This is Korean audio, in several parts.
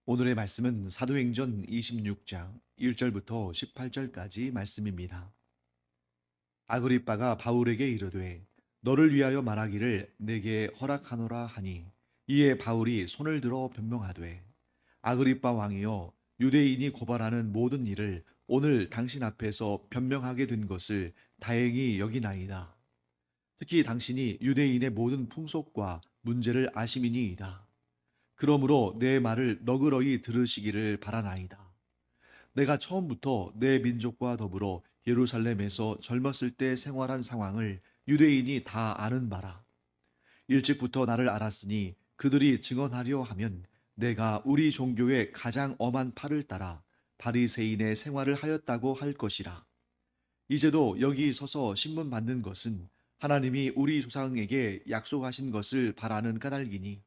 오늘의 말씀은 사도행전 26장 1절부터 18절까지 말씀입니다. 아그리빠가 바울에게 이르되 너를 위하여 말하기를 내게 허락하노라 하니 이에 바울이 손을 들어 변명하되 아그리빠 왕이여 유대인이 고발하는 모든 일을 오늘 당신 앞에서 변명하게 된 것을 다행히 여기나이다. 특히 당신이 유대인의 모든 풍속과 문제를 아심이니이다. 그러므로 내 말을 너그러이 들으시기를 바라나이다. 내가 처음부터 내 민족과 더불어 예루살렘에서 젊었을 때 생활한 상황을 유대인이 다 아는 바라. 일찍부터 나를 알았으니 그들이 증언하려 하면 내가 우리 종교의 가장 엄한 팔을 따라 바리새인의 생활을 하였다고 할 것이라. 이제도 여기 서서 신문 받는 것은 하나님이 우리 조상에게 약속하신 것을 바라는 까닭이니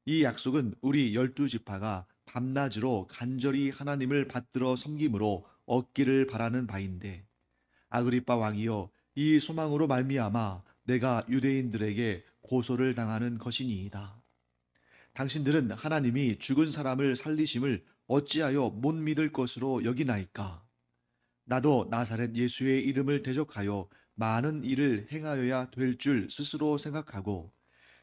이 약속은 우리 12지파가 밤낮으로 간절히 하나님을 받들어 섬김으로 얻기를 바라는 바인데 아그리빠 왕이여 이 소망으로 말미암아 내가 유대인들에게 고소를 당하는 것이니이다. 당신들은 하나님이 죽은 사람을 살리심을 어찌하여 못 믿을 것으로 여기나이까? 나도 나사렛 예수의 이름을 대적하여 많은 일을 행하여야 될 줄 스스로 생각하고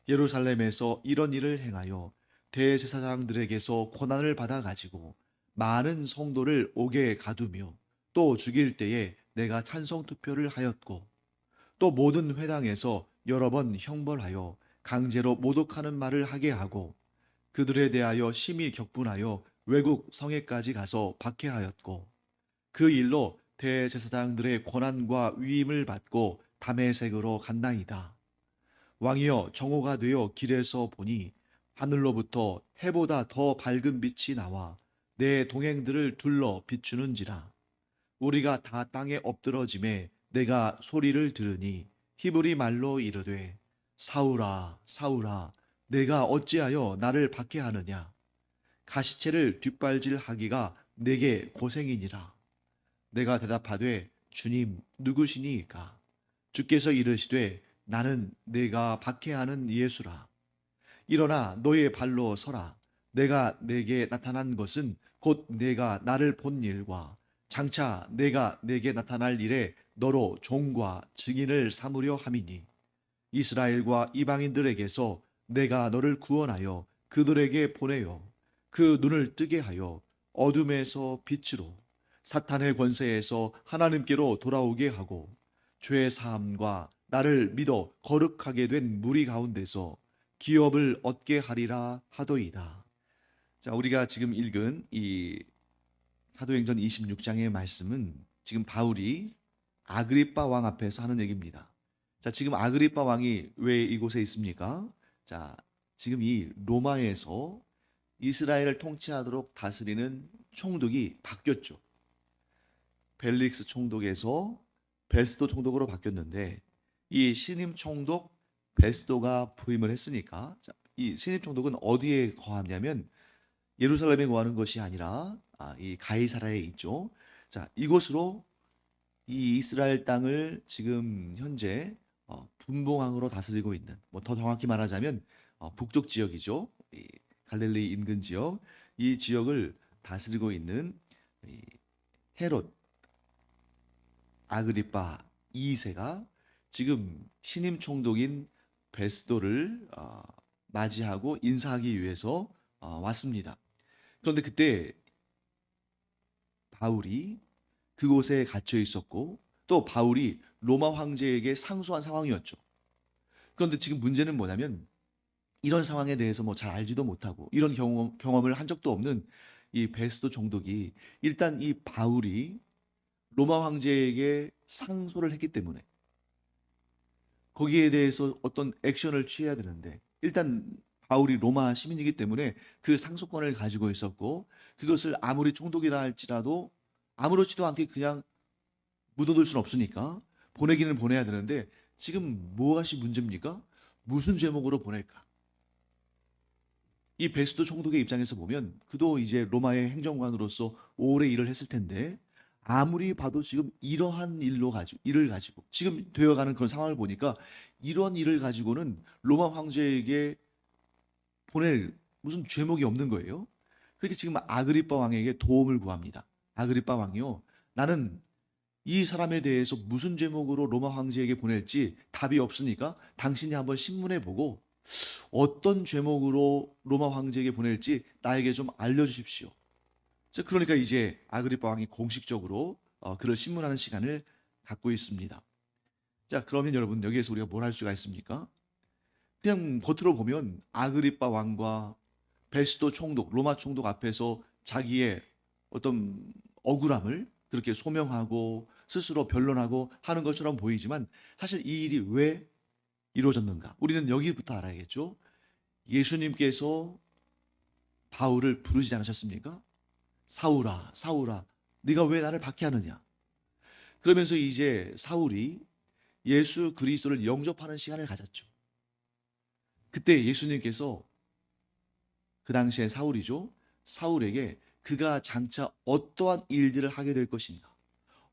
예루살렘에서 이런 일을 행하여 대제사장들에게서 고난을 받아 가지고 많은 성도를 옥에 가두며 또 죽일 때에 내가 찬성 투표를 하였고 또 모든 회당에서 여러 번 형벌하여 강제로 모독하는 말을 하게 하고 그들에 대하여 심히 격분하여 외국 성에까지 가서 박해하였고 그 일로 대제사장들의 고난과 위임을 받고 다메섹으로 갔나이다. 왕이여 정오가 되어 길에서 보니 하늘로부터 해보다 더 밝은 빛이 나와 내 동행들을 둘러 비추는지라. 우리가 다 땅에 엎드러짐에 내가 소리를 들으니 히브리 말로 이르되 사울아 사울아 내가 어찌하여 나를 박해하느냐. 가시체를 뒷발질하기가 내게 고생이니라. 내가 대답하되 주님 누구시니이까? 주께서 이르시되 나는 내가 박해하는 예수라. 일어나 너의 발로 서라. 내가 내게 나타난 것은 곧 내가 나를 본 일과 장차 내가 내게 나타날 일에 너로 종과 증인을 삼으려 함이니 이스라엘과 이방인들에게서 내가 너를 구원하여 그들에게 보내요. 그 눈을 뜨게 하여 어둠에서 빛으로 사탄의 권세에서 하나님께로 돌아오게 하고 죄 사함과 나를 믿어 거룩하게 된 무리 가운데서 기업을 얻게 하리라 하도이다. 자, 우리가 지금 읽은 이 사도행전 26장의 말씀은 지금 바울이 아그리빠 왕 앞에서 하는 얘기입니다. 자, 지금 아그리빠 왕이 왜 이곳에 있습니까? 자, 지금 이 로마에서 이스라엘을 통치하도록 다스리는 총독이 바뀌었죠. 벨릭스 총독에서 베스도 총독으로 바뀌었는데 이 신임 총독 베스도가 부임을 했으니까 이 신임 총독은 어디에 거하냐면 예루살렘에 거하는 것이 아니라 이 가이사라에 있죠. 자, 이곳으로 이 이스라엘 땅을 지금 현재 분봉왕으로 다스리고 있는 뭐 더 정확히 말하자면 북쪽 지역이죠. 이 갈릴리 인근 지역 이 지역을 다스리고 있는 이 헤롯 아그리파 2세가 지금 신임 총독인 베스도를 맞이하고 인사하기 위해서 왔습니다. 그런데 그때 바울이 그곳에 갇혀 있었고 또 바울이 로마 황제에게 상소한 상황이었죠. 그런데 지금 문제는 뭐냐면 이런 상황에 대해서 뭐 잘 알지도 못하고 이런 경험을 한 적도 없는 이 베스도 총독이 일단 이 바울이 로마 황제에게 상소를 했기 때문에 거기에 대해서 어떤 액션을 취해야 되는데 일단 바울이 로마 시민이기 때문에 그 상소권을 가지고 있었고 그것을 아무리 총독이라 할지라도 아무렇지도 않게 그냥 묻어둘 수는 없으니까 보내기는 보내야 되는데 지금 무엇이 문제입니까? 무슨 제목으로 보낼까? 이 베스도 총독의 입장에서 보면 그도 이제 로마의 행정관으로서 오래 일을 했을 텐데 아무리 봐도 지금 이러한 일을 가지고 지금 되어가는 그런 상황을 보니까 이런 일을 가지고는 로마 황제에게 보낼 무슨 죄목이 없는 거예요. 그렇게 지금 아그리빠 왕에게 도움을 구합니다. 아그리빠 왕이요. 나는 이 사람에 대해서 무슨 제목으로 로마 황제에게 보낼지 답이 없으니까 당신이 한번 신문해 보고 어떤 제목으로 로마 황제에게 보낼지 나에게 좀 알려주십시오. 그러니까 이제 아그리빠 왕이 공식적으로 그를 신문하는 시간을 갖고 있습니다. 자, 그러면 여러분 여기에서 우리가 뭘 할 수가 있습니까? 그냥 겉으로 보면 아그리빠 왕과 베스도 총독, 로마 총독 앞에서 자기의 어떤 억울함을 그렇게 소명하고 스스로 변론하고 하는 것처럼 보이지만 사실 이 일이 왜 이루어졌는가? 우리는 여기부터 알아야겠죠. 예수님께서 바울을 부르시지 않으셨습니까? 사울아, 사울아, 네가 왜 나를 박해하느냐? 그러면서 이제 사울이 예수 그리스도를 영접하는 시간을 가졌죠. 그때 예수님께서 그 당시에 사울이죠. 사울에게 그가 장차 어떠한 일들을 하게 될 것인가,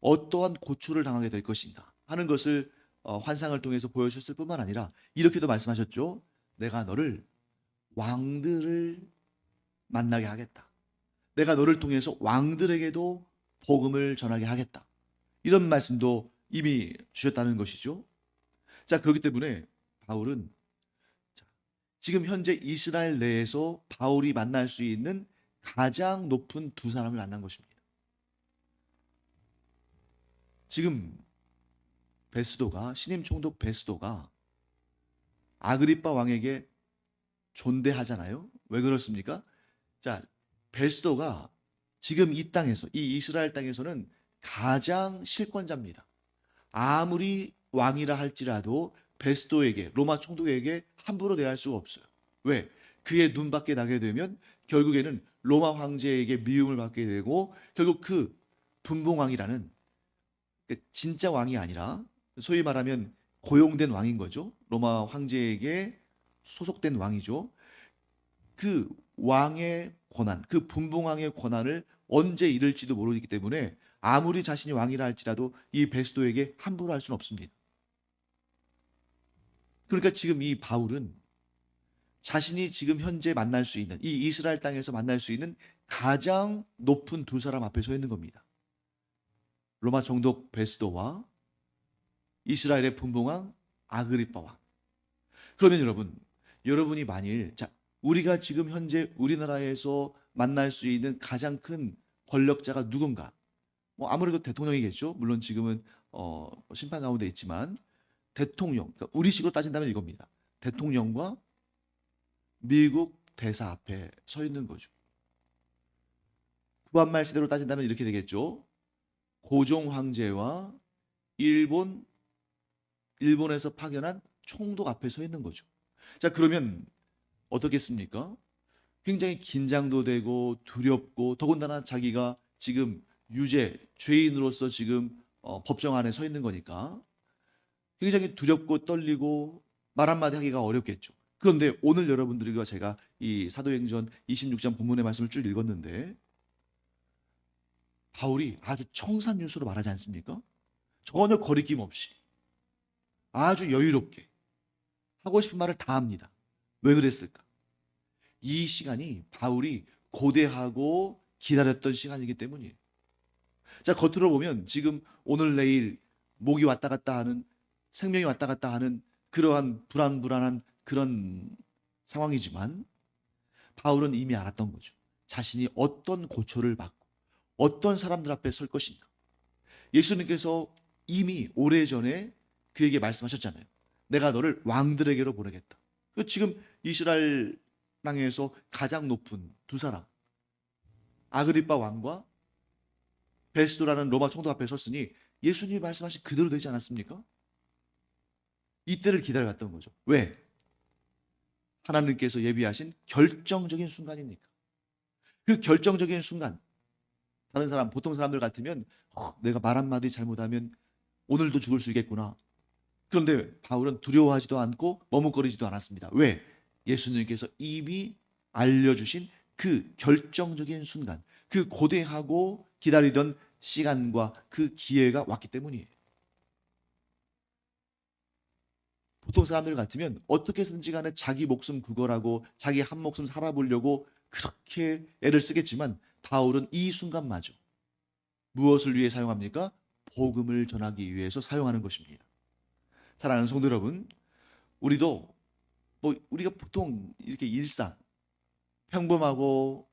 어떠한 고초를 당하게 될 것인가 하는 것을 환상을 통해서 보여주셨을 뿐만 아니라 이렇게도 말씀하셨죠. 내가 너를 왕들을 만나게 하겠다. 내가 너를 통해서 왕들에게도 복음을 전하게 하겠다. 이런 말씀도 이미 주셨다는 것이죠. 자, 그렇기 때문에 바울은 지금 현재 이스라엘 내에서 바울이 만날 수 있는 가장 높은 두 사람을 만난 것입니다. 지금 베스도가 신임 총독 베스도가 아그리빠 왕에게 존대하잖아요. 왜 그렇습니까? 자, 베스도가 지금 이 땅에서 이 이스라엘 땅에서는 가장 실권자입니다. 아무리 왕이라 할지라도 베스도에게 로마 총독에게 함부로 대할 수가 없어요. 왜? 그의 눈밖에 나게 되면 결국에는 로마 황제에게 미움을 받게 되고 결국 그 분봉왕이라는 진짜 왕이 아니라 소위 말하면 고용된 왕인 거죠. 로마 황제에게 소속된 왕이죠. 그 왕의 권한, 그 분봉왕의 권한을 언제 잃을지도 모르기 때문에 아무리 자신이 왕이라 할지라도 이 베스도에게 함부로 할 수는 없습니다. 그러니까 지금 이 바울은 자신이 지금 현재 만날 수 있는 이 이스라엘 땅에서 만날 수 있는 가장 높은 두 사람 앞에 서 있는 겁니다. 로마 총독 베스도와 이스라엘의 분봉왕 아그리빠 왕. 그러면 여러분이 만일 우리가 지금 현재 우리나라에서 만날 수 있는 가장 큰 권력자가 누군가? 뭐 아무래도 대통령이겠죠. 물론 지금은 심판 가운데 있지만 대통령, 그러니까 우리식으로 따진다면 이겁니다. 대통령과 미국 대사 앞에 서 있는 거죠. 구한말 시대로 따진다면 이렇게 되겠죠. 고종 황제와 일본에서 파견한 총독 앞에 서 있는 거죠. 자, 그러면 어떻겠습니까? 굉장히 긴장도 되고 두렵고 더군다나 자기가 지금 죄인으로서 지금 법정 안에 서 있는 거니까 굉장히 두렵고 떨리고 말 한마디 하기가 어렵겠죠. 그런데 오늘 여러분들과 제가 이 사도행전 26장 본문의 말씀을 쭉 읽었는데 바울이 아주 청산유수로 말하지 않습니까? 전혀 거리낌 없이 아주 여유롭게 하고 싶은 말을 다 합니다. 왜 그랬을까? 이 시간이 바울이 고대하고 기다렸던 시간이기 때문이에요. 자, 겉으로 보면 지금 오늘 내일 목이 왔다 갔다 하는 생명이 왔다 갔다 하는 그러한 불안한 그런 상황이지만 바울은 이미 알았던 거죠. 자신이 어떤 고초를 받고 어떤 사람들 앞에 설 것인가. 예수님께서 이미 오래전에 그에게 말씀하셨잖아요. 내가 너를 왕들에게로 보내겠다. 지금 이스라엘 땅에서 가장 높은 두 사람 아그리빠 왕과 베스도라는 로마 총독 앞에 섰으니 예수님이 말씀하신 그대로 되지 않았습니까? 이때를 기다려왔던 거죠. 왜? 하나님께서 예비하신 결정적인 순간이니까. 그 결정적인 순간 보통 사람들 같으면 내가 말 한마디 잘못하면 오늘도 죽을 수 있겠구나. 그런데 바울은 두려워하지도 않고 머뭇거리지도 않았습니다. 왜? 예수님께서 이미 알려주신 그 결정적인 순간, 그 고대하고 기다리던 시간과 그 기회가 왔기 때문이에요. 보통 사람들 같으면 어떻게 해서든지 간에 자기 목숨 구걸하고 자기 한 목숨 살아보려고 그렇게 애를 쓰겠지만 바울은 이 순간마저 무엇을 위해 사용합니까? 복음을 전하기 위해서 사용하는 것입니다. 사랑하는 성도 여러분, 우리도 우리가 보통 이렇게 일상 평범하고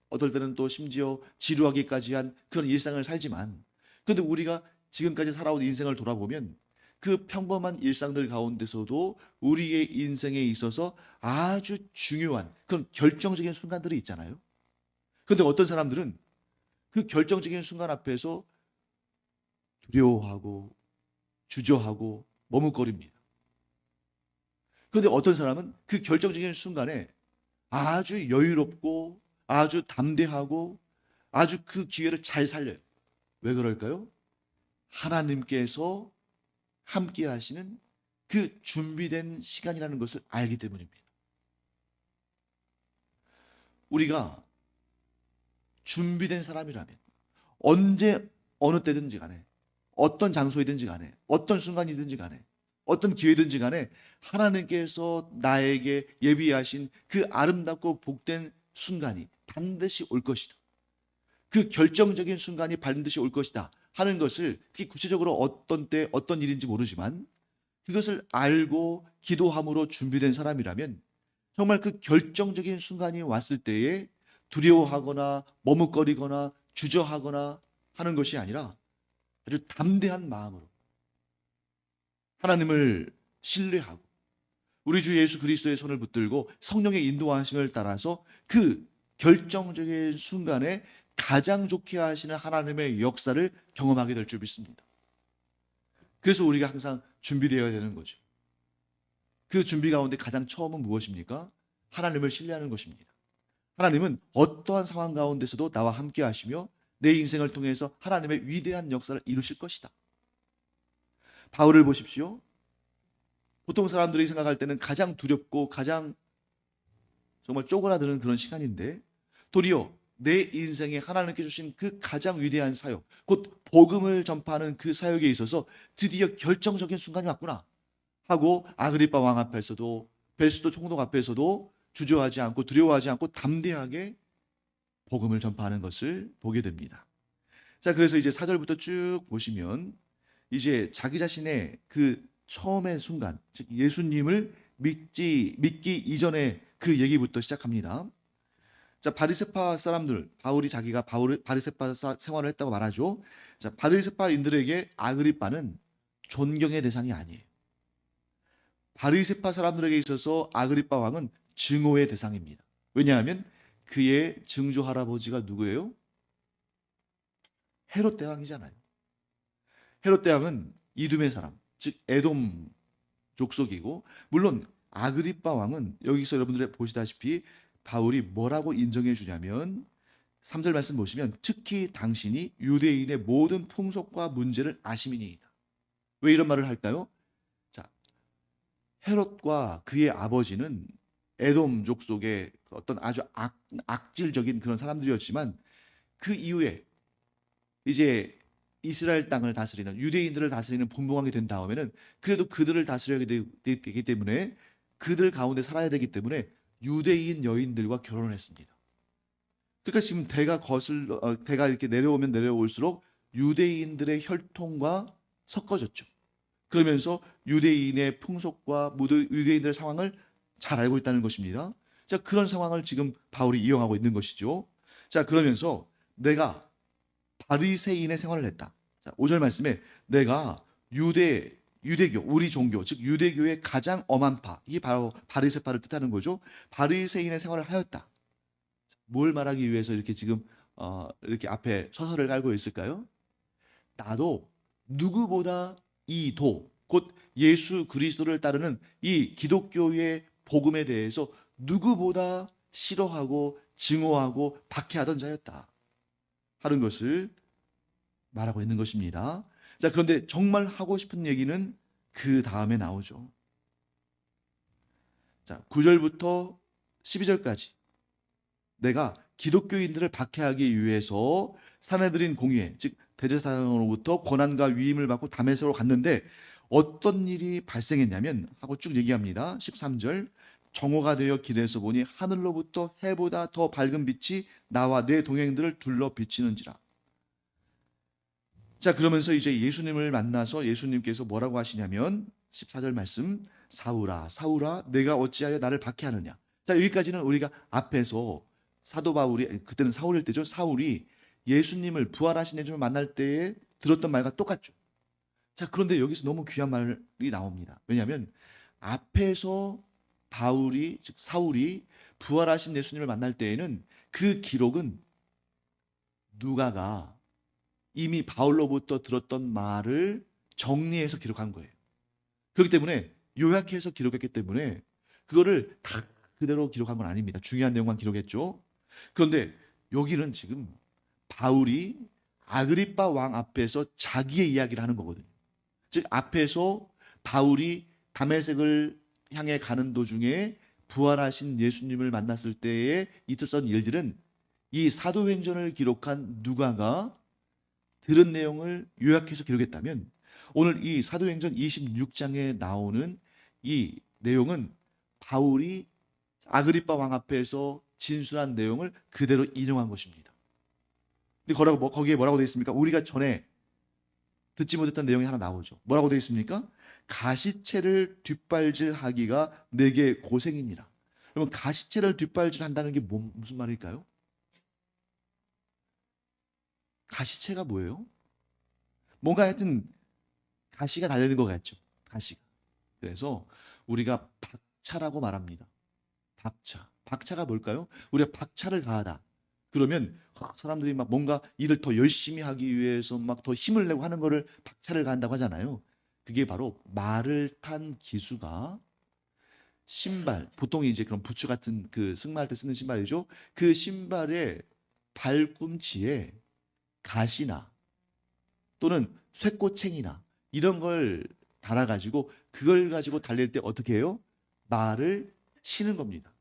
어떨 때는 또 심지어 지루하기까지 한 그런 일상을 살지만, 그런데 우리가 지금까지 살아온 인생을 돌아보면 그 평범한 일상들 가운데서도 우리의 인생에 있어서 아주 중요한 그런 결정적인 순간들이 있잖아요. 그런데 어떤 사람들은 그 결정적인 순간 앞에서 두려워하고 주저하고 머뭇거립니다. 그런데 어떤 사람은 그 결정적인 순간에 아주 여유롭고 아주 담대하고 아주 그 기회를 잘 살려요. 왜 그럴까요? 하나님께서 함께 하시는 그 준비된 시간이라는 것을 알기 때문입니다. 우리가 준비된 사람이라면 언제 어느 때든지 간에 어떤 장소이든지 간에 어떤 순간이든지 간에 어떤 기회든지 간에 하나님께서 나에게 예비하신 그 아름답고 복된 순간이 반드시 올 것이다. 그 결정적인 순간이 반드시 올 것이다 하는 것을, 그게 구체적으로 어떤 때 어떤 일인지 모르지만 그것을 알고 기도함으로 준비된 사람이라면 정말 그 결정적인 순간이 왔을 때에 두려워하거나 머뭇거리거나 주저하거나 하는 것이 아니라 아주 담대한 마음으로 하나님을 신뢰하고 우리 주 예수 그리스도의 손을 붙들고 성령의 인도하심을 따라서 그 결정적인 순간에 가장 좋게 하시는 하나님의 역사를 경험하게 될 줄 믿습니다. 그래서 우리가 항상 준비되어야 되는 거죠. 그 준비 가운데 가장 처음은 무엇입니까? 하나님을 신뢰하는 것입니다. 하나님은 어떠한 상황 가운데서도 나와 함께 하시며 내 인생을 통해서 하나님의 위대한 역사를 이루실 것이다. 바울을 보십시오. 보통 사람들이 생각할 때는 가장 두렵고 가장 정말 쪼그라드는 그런 시간인데, 도리어 내 인생에 하나님께 주신 그 가장 위대한 사역, 곧 복음을 전파하는 그 사역에 있어서 드디어 결정적인 순간이 왔구나 하고 아그리빠 왕 앞에서도 벨수도 총독 앞에서도 주저하지 않고 두려워하지 않고 담대하게 복음을 전파하는 것을 보게 됩니다. 자, 그래서 이제 4절부터 쭉 보시면 이제 자기 자신의 그 처음의 순간, 즉 예수님을 믿기 이전의 그 얘기부터 시작합니다. 자, 바리새파 사람들, 바울이 자기가 바리새파 생활을 했다고 말하죠. 자, 바리새파인들에게 아그리빠는 존경의 대상이 아니에요. 바리새파 사람들에게 있어서 아그리빠 왕은 증오의 대상입니다. 왜냐하면 그의 증조 할아버지가 누구예요? 헤롯 대왕이잖아요. 헤롯 대왕은 이둠의 사람, 즉 에돔 족속이고, 물론 아그리빠 왕은 여기서 여러분들이 보시다시피 바울이 뭐라고 인정해 주냐면 3절 말씀 보시면 특히 당신이 유대인의 모든 풍속과 문제를 아심이니이다. 왜 이런 말을 할까요? 자, 헤롯과 그의 아버지는 에돔 족속의 어떤 아주 악질적인 그런 사람들이었지만 그 이후에 이제 이스라엘 땅을 다스리는 유대인들을 다스리는 분봉하게 된 다음에는 그래도 그들을 다스려야 되기 때문에 그들 가운데 살아야 되기 때문에 유대인 여인들과 결혼을 했습니다. 그러니까 지금 대가 이렇게 내려오면 내려올수록 유대인들의 혈통과 섞어졌죠. 그러면서 유대인의 풍속과 유대인들의 상황을 잘 알고 있다는 것입니다. 자, 그런 상황을 지금 바울이 이용하고 있는 것이죠. 자, 그러면서 내가 바리새인의 생활을 했다. 자, 5절 말씀에 내가 유대교, 우리 종교, 즉 유대교의 가장 엄한 파, 이게 바로 바리새파를 뜻하는 거죠. 바리새인의 생활을 하였다. 뭘 말하기 위해서 이렇게 지금 이렇게 앞에 서설을 깔고 있을까요? 나도 누구보다 곧 예수 그리스도를 따르는 이 기독교의 복음에 대해서 누구보다 싫어하고 증오하고 박해하던 자였다 하는 것을 말하고 있는 것입니다. 자, 그런데 정말 하고 싶은 얘기는 그 다음에 나오죠. 자, 9절부터 12절까지 내가 기독교인들을 박해하기 위해서 사내들인 공의회, 즉 대제사장으로부터 권한과 위임을 받고 다메섹으로 갔는데 어떤 일이 발생했냐면 하고 쭉 얘기합니다. 13절 정오가 되어 길에서 보니 하늘로부터 해보다 더 밝은 빛이 나와 내 동행들을 둘러 비치는지라. 자, 그러면서 이제 예수님을 만나서 예수님께서 뭐라고 하시냐면 14절 말씀, 사울아 사울아 내가 어찌하여 나를 박해하느냐. 자, 여기까지는 우리가 앞에서 사도 바울이, 그때는 사울일 때죠, 사울이 예수님을, 부활하신 예수님을 만날 때에 들었던 말과 똑같죠. 자, 그런데 여기서 너무 귀한 말이 나옵니다. 왜냐하면 앞에서 바울이, 즉 사울이 부활하신 예수님을 만날 때에는 그 기록은 누가가 이미 바울로부터 들었던 말을 정리해서 기록한 거예요. 그렇기 때문에 요약해서 기록했기 때문에 그거를 다 그대로 기록한 건 아닙니다. 중요한 내용만 기록했죠. 그런데 여기는 지금 바울이 아그리빠 왕 앞에서 자기의 이야기를 하는 거거든요. 즉 앞에서 바울이 다메섹을 향해 가는 도중에 부활하신 예수님을 만났을 때에 있었던 일들은 이 사도행전을 기록한 누가가 들은 내용을 요약해서 기록했다면, 오늘 이 사도행전 26장에 나오는 이 내용은 바울이 아그리빠 왕 앞에서 진술한 내용을 그대로 인용한 것입니다. 근데 거기에 뭐라고 되어 있습니까? 우리가 전에 듣지 못했던 내용이 하나 나오죠. 뭐라고 되어 있습니까? 가시채를 뒷발질하기가 내게 고생이니라. 그러면 가시채를 뒷발질한다는 게 무슨 말일까요? 가시채가 뭐예요? 뭔가 하여튼 가시가 달려있는 것 같죠. 가시가. 그래서 우리가 박차라고 말합니다. 박차. 박차가 뭘까요? 우리가 박차를 가하다. 그러면 사람들이 막 뭔가 일을 더 열심히 하기 위해서 막 더 힘을 내고 하는 거를 박차를 가한다고 하잖아요. 그게 바로 말을 탄 기수가 신발, 보통 이제 그런 부츠 같은 그 승마할 때 쓰는 신발이죠. 그 신발의 발꿈치에 가시나 또는 쇠꼬챙이나 이런 걸 달아가지고 그걸 가지고 달릴 때 어떻게 해요? 말을 치는 겁니다.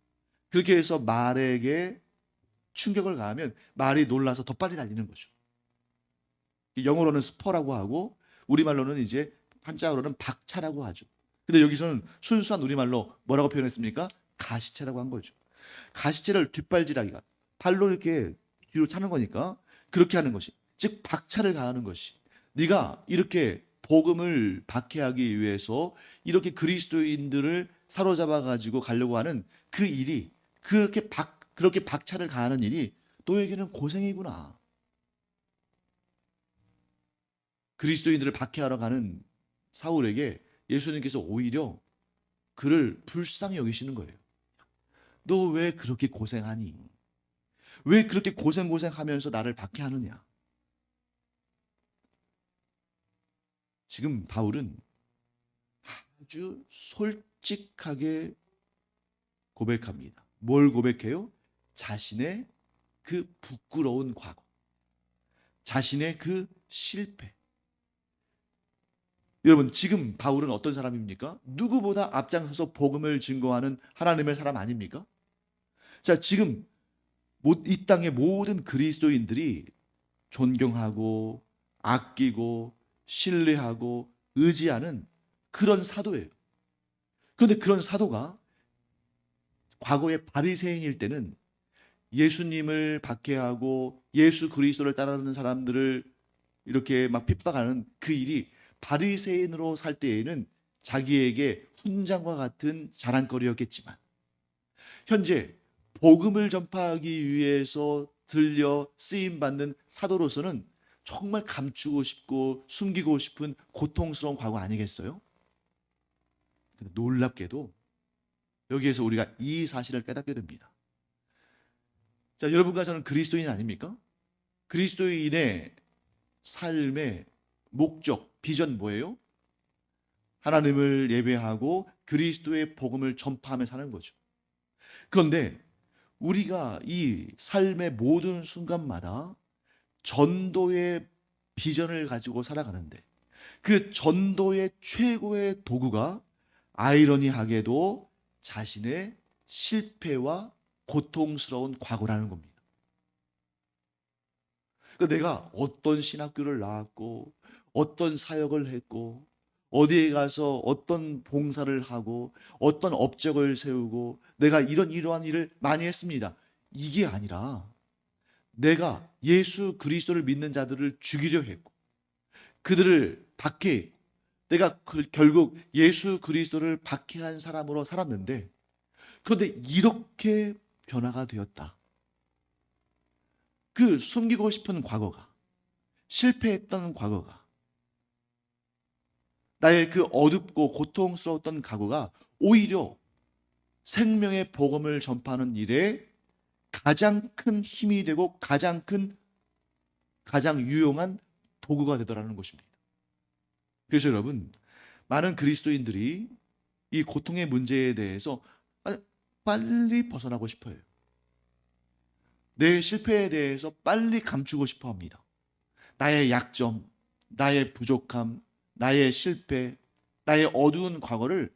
그렇게 해서 말에게 충격을 가하면 말이 놀라서 더 빨리 달리는 거죠. 영어로는 스퍼라고 하고 우리말로는 이제 한자어로는 박차라고 하죠. 근데 여기서는 순수한 우리말로 뭐라고 표현했습니까? 가시채라고 한 거죠. 가시채를 뒷발질하기가, 발로 이렇게 뒤로 차는 거니까 그렇게 하는 것이, 즉 박차를 가하는 것이, 네가 이렇게 복음을 박해하기 위해서 이렇게 그리스도인들을 사로잡아 가지고 가려고 하는 그 일이, 그렇게 박차를 가하는 일이 너에게는 고생이구나. 그리스도인들을 박해하러 가는 사울에게 예수님께서 오히려 그를 불쌍히 여기시는 거예요. 너 왜 그렇게 고생하니? 왜 그렇게 고생하면서 나를 박해하느냐? 지금 바울은 아주 솔직하게 고백합니다. 뭘 고백해요? 자신의 그 부끄러운 과거, 자신의 그 실패. 여러분, 지금 바울은 어떤 사람입니까? 누구보다 앞장서서 복음을 증거하는 하나님의 사람 아닙니까? 자, 지금 이 땅의 모든 그리스도인들이 존경하고 아끼고 신뢰하고 의지하는 그런 사도예요. 그런데 그런 사도가 과거의 바리새인일 때는 예수님을 박해하고 예수 그리스도를 따르는 사람들을 이렇게 막 핍박하는 그 일이 바리새인으로 살 때에는 자기에게 훈장과 같은 자랑거리였겠지만, 현재 복음을 전파하기 위해서 들려 쓰임 받는 사도로서는 정말 감추고 싶고 숨기고 싶은 고통스러운 과거 아니겠어요? 놀랍게도 여기에서 우리가 이 사실을 깨닫게 됩니다. 자, 여러분과 저는 그리스도인 아닙니까? 그리스도인의 삶의 목적, 비전 뭐예요? 하나님을 예배하고 그리스도의 복음을 전파하며 사는 거죠. 그런데 우리가 이 삶의 모든 순간마다 전도의 비전을 가지고 살아가는데, 그 전도의 최고의 도구가 아이러니하게도 자신의 실패와 고통스러운 과거라는 겁니다. 그러니까 내가 어떤 신학교를 나왔고 어떤 사역을 했고 어디에 가서 어떤 봉사를 하고 어떤 업적을 세우고 내가 이러한 일을 많이 했습니다. 이게 아니라 내가 예수 그리스도를 믿는 자들을 죽이려 했고 그들을 박해했고 내가 결국 예수 그리스도를 박해한 사람으로 살았는데 그런데 이렇게 변화가 되었다. 그 숨기고 싶은 과거가, 실패했던 과거가, 나의 그 어둡고 고통스러웠던 과거가 오히려 생명의 복음을 전파하는 일에 가장 큰 힘이 되고 가장 유용한 도구가 되더라는 것입니다. 그래서 여러분, 많은 그리스도인들이 이 고통의 문제에 대해서 빨리 벗어나고 싶어요. 내 실패에 대해서 빨리 감추고 싶어 합니다. 나의 약점, 나의 부족함, 나의 실패, 나의 어두운 과거를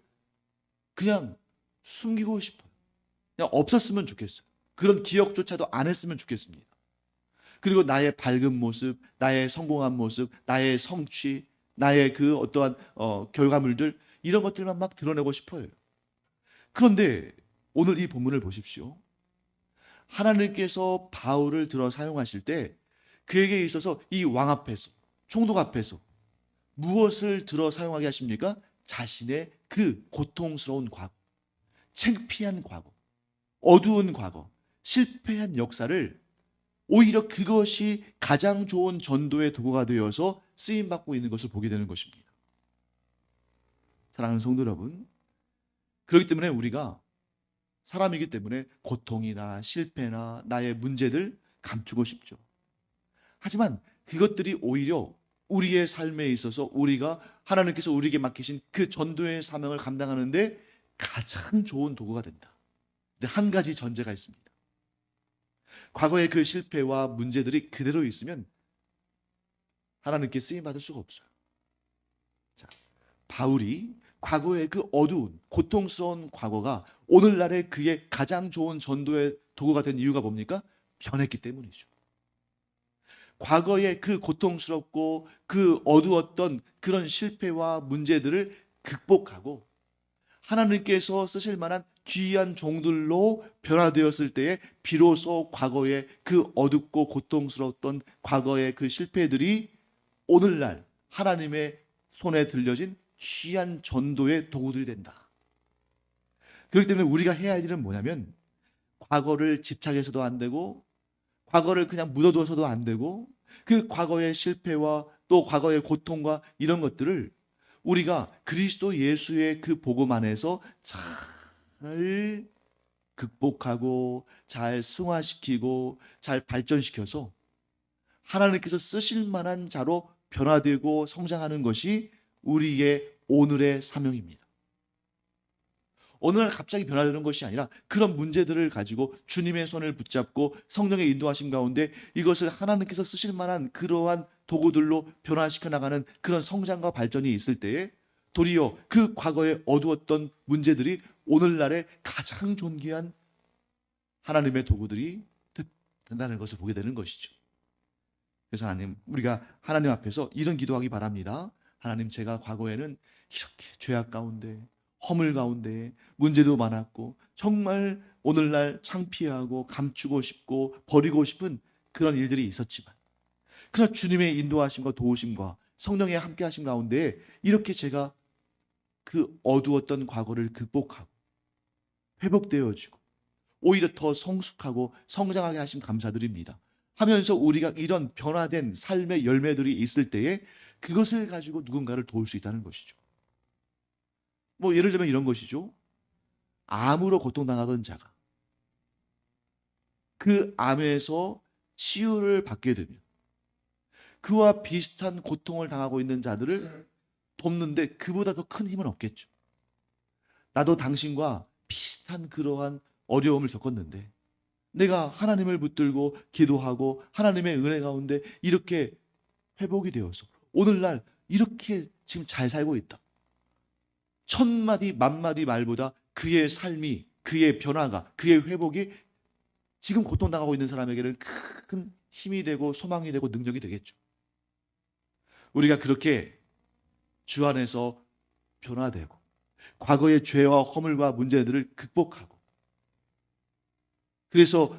그냥 숨기고 싶어요. 그냥 없었으면 좋겠어요. 그런 기억조차도 안 했으면 좋겠습니다. 그리고 나의 밝은 모습, 나의 성공한 모습, 나의 성취, 나의 그 어떠한 결과물들 이런 것들만 막 드러내고 싶어요. 그런데 오늘 이 본문을 보십시오. 하나님께서 바울을 들어 사용하실 때 그에게 있어서 이 왕 앞에서, 총독 앞에서 무엇을 들어 사용하게 하십니까? 자신의 그 고통스러운 과거, 창피한 과거, 어두운 과거, 실패한 역사를 오히려 그것이 가장 좋은 전도의 도구가 되어서 쓰임받고 있는 것을 보게 되는 것입니다. 사랑하는 성도 여러분, 그렇기 때문에 우리가 사람이기 때문에 고통이나 실패나 나의 문제들 감추고 싶죠. 하지만 그것들이 오히려 우리의 삶에 있어서 우리가 하나님께서 우리에게 맡기신 그 전도의 사명을 감당하는데 가장 좋은 도구가 된다. 근데 한 가지 전제가 있습니다. 과거의 그 실패와 문제들이 그대로 있으면 하나님께 쓰임받을 수가 없어요. 자, 바울이 과거의 그 어두운 고통스러운 과거가 오늘날의 그의 가장 좋은 전도의 도구가 된 이유가 뭡니까? 변했기 때문이죠. 과거의 그 고통스럽고 그 어두웠던 그런 실패와 문제들을 극복하고 하나님께서 쓰실 만한 귀한 종들로 변화되었을 때에 비로소 과거의 그 어둡고 고통스러웠던 과거의 그 실패들이 오늘날 하나님의 손에 들려진 귀한 전도의 도구들이 된다. 그렇기 때문에 우리가 해야 할 일은 뭐냐면 과거를 집착해서도 안 되고 과거를 그냥 묻어둬서도 안 되고 그 과거의 실패와 또 과거의 고통과 이런 것들을 우리가 그리스도 예수의 그 복음 안에서 잘 극복하고 잘 승화시키고 잘 발전시켜서 하나님께서 쓰실 만한 자로 변화되고 성장하는 것이 우리의 오늘의 사명입니다. 어느 날 갑자기 변화되는 것이 아니라 그런 문제들을 가지고 주님의 손을 붙잡고 성령의 인도하심 가운데 이것을 하나님께서 쓰실 만한 그러한 도구들로 변화시켜 나가는 그런 성장과 발전이 있을 때에 도리어 그 과거에 어두웠던 문제들이 오늘날의 가장 존귀한 하나님의 도구들이 된다는 것을 보게 되는 것이죠. 그래서 하나님, 우리가 하나님 앞에서 이런 기도하기 바랍니다. 하나님, 제가 과거에는 이렇게 죄악 가운데 허물 가운데 문제도 많았고 정말 오늘날 창피하고 감추고 싶고 버리고 싶은 그런 일들이 있었지만 그러나 주님의 인도하심과 도우심과 성령의 함께하심 가운데 이렇게 제가 그 어두웠던 과거를 극복하고 회복되어지고 오히려 더 성숙하고 성장하게 하심 감사드립니다 하면서 우리가 이런 변화된 삶의 열매들이 있을 때에 그것을 가지고 누군가를 도울 수 있다는 것이죠. 뭐 예를 들면 이런 것이죠. 암으로 고통당하던 자가 그 암에서 치유를 받게 되면 그와 비슷한 고통을 당하고 있는 자들을 돕는데 그보다 더 큰 힘은 없겠죠. 나도 당신과 비슷한 그러한 어려움을 겪었는데 내가 하나님을 붙들고 기도하고 하나님의 은혜 가운데 이렇게 회복이 되어서 오늘날 이렇게 지금 잘 살고 있다. 천마디 만마디 말보다 그의 삶이 그의 변화가 그의 회복이 지금 고통당하고 있는 사람에게는 큰 힘이 되고 소망이 되고 능력이 되겠죠. 우리가 그렇게 주 안에서 변화되고 과거의 죄와 허물과 문제들을 극복하고 그래서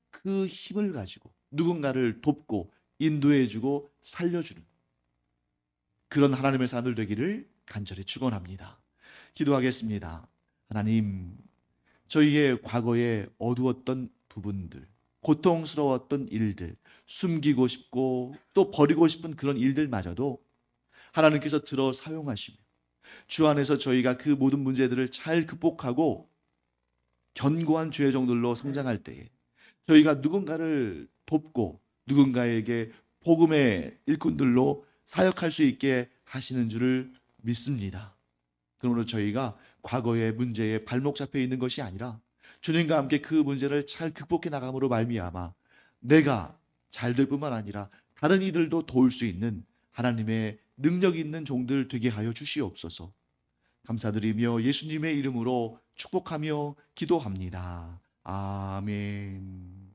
그 힘을 가지고 누군가를 돕고 인도해주고 살려주는 그런 하나님의 사람들 되기를 간절히 축원합니다. 기도하겠습니다. 하나님, 저희의 과거에 어두웠던 부분들, 고통스러웠던 일들, 숨기고 싶고 또 버리고 싶은 그런 일들마저도 하나님께서 들어 사용하시며 주 안에서 저희가 그 모든 문제들을 잘 극복하고 견고한 주의 종들로 성장할 때에 저희가 누군가를 돕고 누군가에게 복음의 일꾼들로 사역할 수 있게 하시는 줄을 믿습니다. 그러므로 저희가 과거의 문제에 발목 잡혀 있는 것이 아니라 주님과 함께 그 문제를 잘 극복해 나감으로 말미암아 내가 잘 될 뿐만 아니라 다른 이들도 도울 수 있는 하나님의 능력 있는 종들 되게 하여 주시옵소서. 감사드리며 예수님의 이름으로 축복하며 기도합니다. 아멘.